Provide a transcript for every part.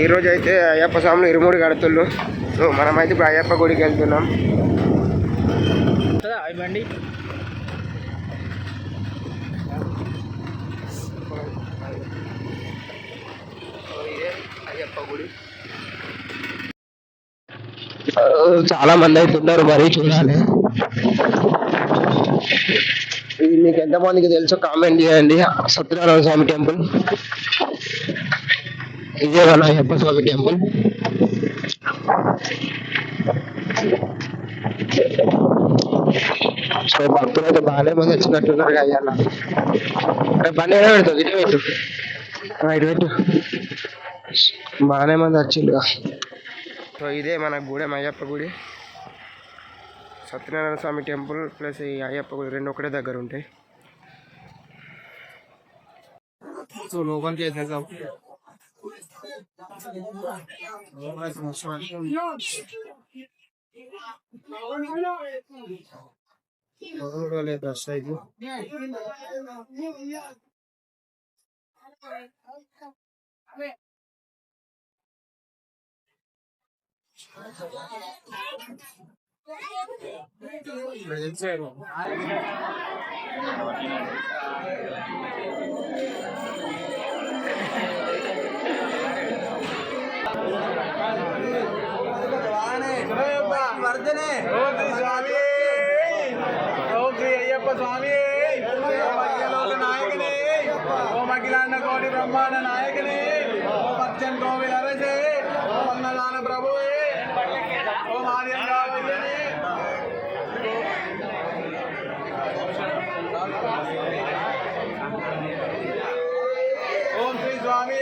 ఈరోజు అయితే అయ్యప్ప స్వాములు ఇరుముడి కడుతుళ్ళు. సో మనమైతే ఇప్పుడు అయ్యప్ప గుడికి వెళ్తున్నాం. బండి అయ్యప్ప గుడి చాలా మంది అయితే ఉన్నారు, మరీ చూడాలి. మీకు ఎంతమందికి తెలుసో కామెంట్ చేయండి. సత్యనారాయణ స్వామి టెంపుల్ ఇదే మన అయ్యప్ప స్వామి టెంపుల్. సో భక్తులు అయితే బాగానే మంది వచ్చినట్టున్నారు అయ్యాల. బండి పెడుతుంది ఇటు పెట్టు, ఇటు పెట్టు. బాగానే మంది వచ్చిండు. సో ఇదే మన గూడెం అయ్యప్ప గుడి. సత్యనారాయణ స్వామి టెంపుల్ ప్లస్ ఈ అయ్యప్ప గుడి రెండు ఒకటే దగ్గర ఉంటాయి. సో లోపలికి వేసేసాం. అయ్యప్ప స్వామి నాయకుని, ఓ అఖిలాండ కోటి బ్రహ్మాండ నాయకుని, ఓ పచ్చన్ కోవిల అరసే, ఓ వందనాన ప్రభువే, ఓ మార్యం రావయ్యని, ఓం శ్రీ స్వామి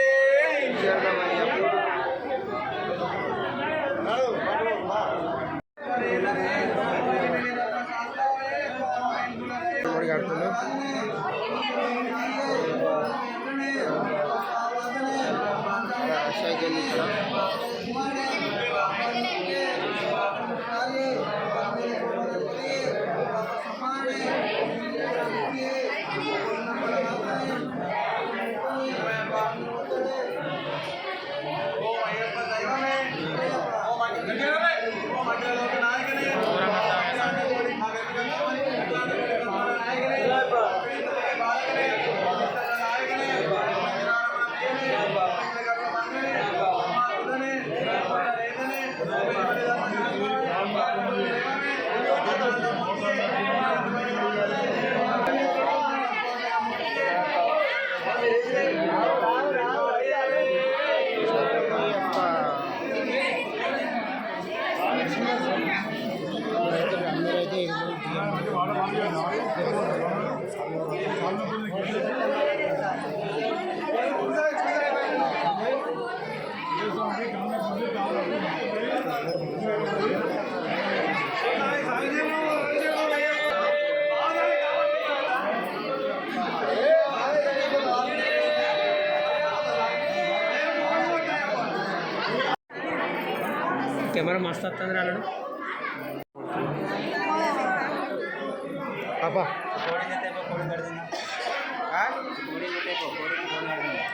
కెమెరా మస్తు వస్తుంది రాడు.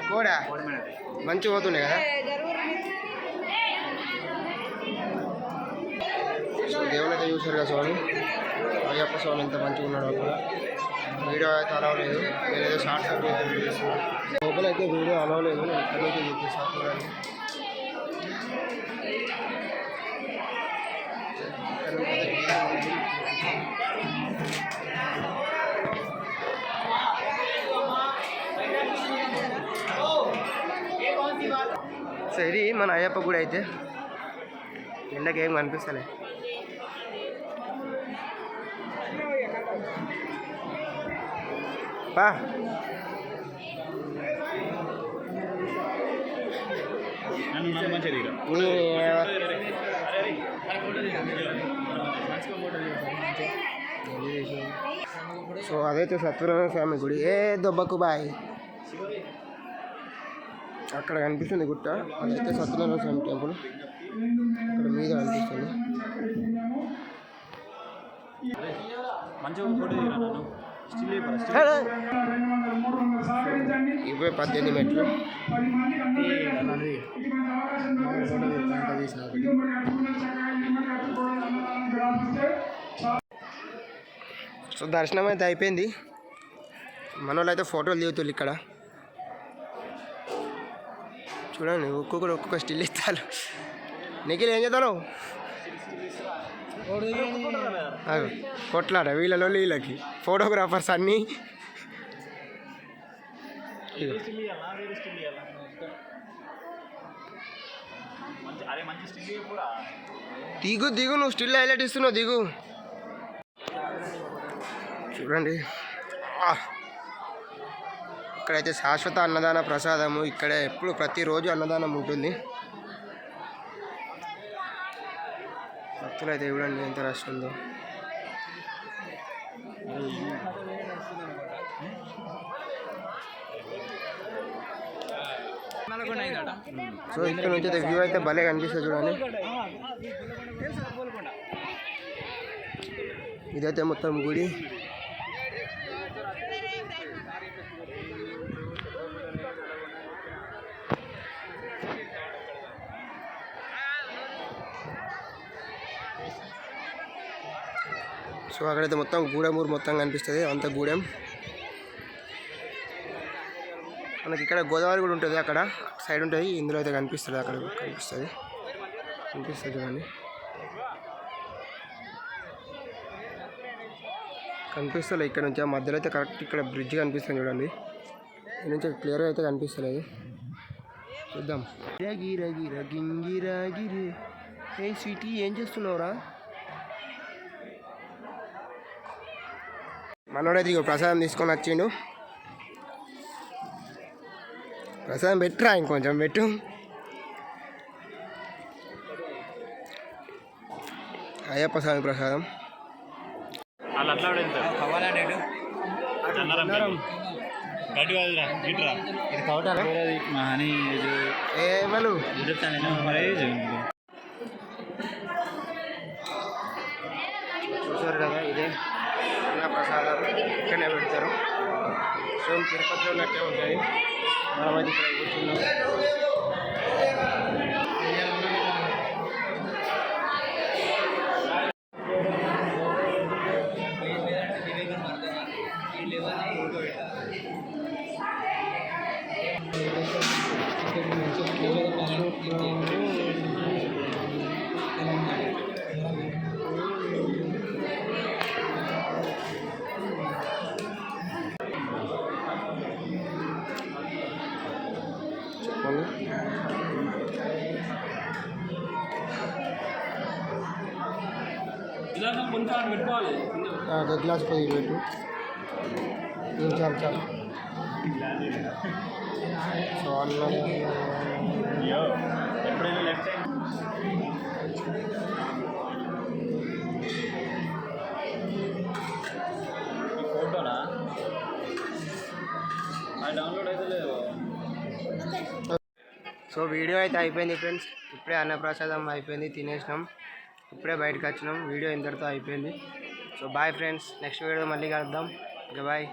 కోడా మంచిగా పోతుండే కదా. సో దేవుని అయితే చూసారు కదా స్వామి, అయ్యప్ప స్వామి ఎంత మంచిగా ఉన్నాడు. అక్కడ వీడియో అయితే అలవలేదు, నేనేదో షార్ట్స్ అయితే చేస్తున్నాను. లోపల అయితే వీడియో అలవలేదు, నేను ఎక్కడైతే చూపిస్తాను. సో ఇది మన అయ్యప్ప గుడి అయితే. ఎండకి ఏం కనిపిస్తలే. బా సో అదైతే సత్యనారాయణ స్వామి గుడి. ఏ దొబ్బకు బాయ్, అక్కడ కనిపిస్తుంది గుట్ట, అదైతే సత్యనారాయణ స్వామి టెంపుల్. అక్కడ మీద కనిపిస్తుంది. ఇవే 18 మెట్లు. సో దర్శనం అయితే అయిపోయింది. మన వాళ్ళు అయితే ఫోటోలు దిగుతారు ఇక్కడ. చూడండి ఒక్కొక్కరు ఒక్కొక్క స్టిల్ ఇస్తారు. నిఖిల్ ఏం చేస్తాను? కొట్లాడ వీళ్ళలో వీళ్ళకి ఫోటోగ్రాఫర్స్ అన్నీ. దిగు దిగు, నువ్వు స్టిల్ హైలైట్ ఇస్తున్నావు, దిగు. చూడండి ఇక్కడైతే శాశ్వత అన్నదాన ప్రసాదము. ఇక్కడ ఎప్పుడు ప్రతిరోజు అన్నదానం ఉంటుంది. భక్తులు అయితే చూడండి ఎంత రష్ ఉందో. సో ఇక్కడ నుంచి అయితే వ్యూ అయితే భలే కనిపిస్తుంది చూడండి. ఇదైతే మొత్తం గుడి. సో అక్కడైతే మొత్తం గూడెం ఊరు మొత్తం కనిపిస్తుంది, అంత గూడెం. మనకి ఇక్కడ గోదావరి కూడా ఉంటుంది, అక్కడ సైడ్ ఉంటుంది. ఇందులో అయితే కనిపిస్తుంది, అక్కడ కనిపిస్తుంది చూడండి. కనిపిస్తలేదు ఇక్కడ నుంచి. ఆ మధ్యలో అయితే కరెక్ట్ ఇక్కడ బ్రిడ్జ్ కనిపిస్తుంది చూడండి. ఇక్కడ నుంచి క్లియర్గా అయితే కనిపిస్తలేదు. చూద్దాం. గిరి ఏ స్వీటీ ఏం చేస్తున్నావురా? మనోడైతే ఇక ప్రసాదం తీసుకొని వచ్చిండు. ప్రసాదం పెట్టరా, ఇంకొంచెం పెట్టు. అయ్యప్ప స్వామి ప్రసాదం. ఏమను చూసారు కదా, ఇదే అన్న ప్రసాదం. ఇక్కడనే పెడతారు. సేమ్ తిరుపతిలో ఉన్నట్టే ఉంటుంది. మనమైతే ఇక్కడ కూర్చున్నాం. గ్లాస్ కొద్దిగా పెట్టు. చాలు చాలు. సో అన్నం సో వీడియో అయితే అయిపోయింది ఫ్రెండ్స్. ఇప్పుడే అన్నప్రసాదం అయిపోయింది, తినేసినాం. ఇప్పుడే బయటకు వచ్చినాం. వీడియో ఇంతటితో అయిపోయింది. So bye friends, next video మళ్ళీ కలుద్దాం. Okay bye.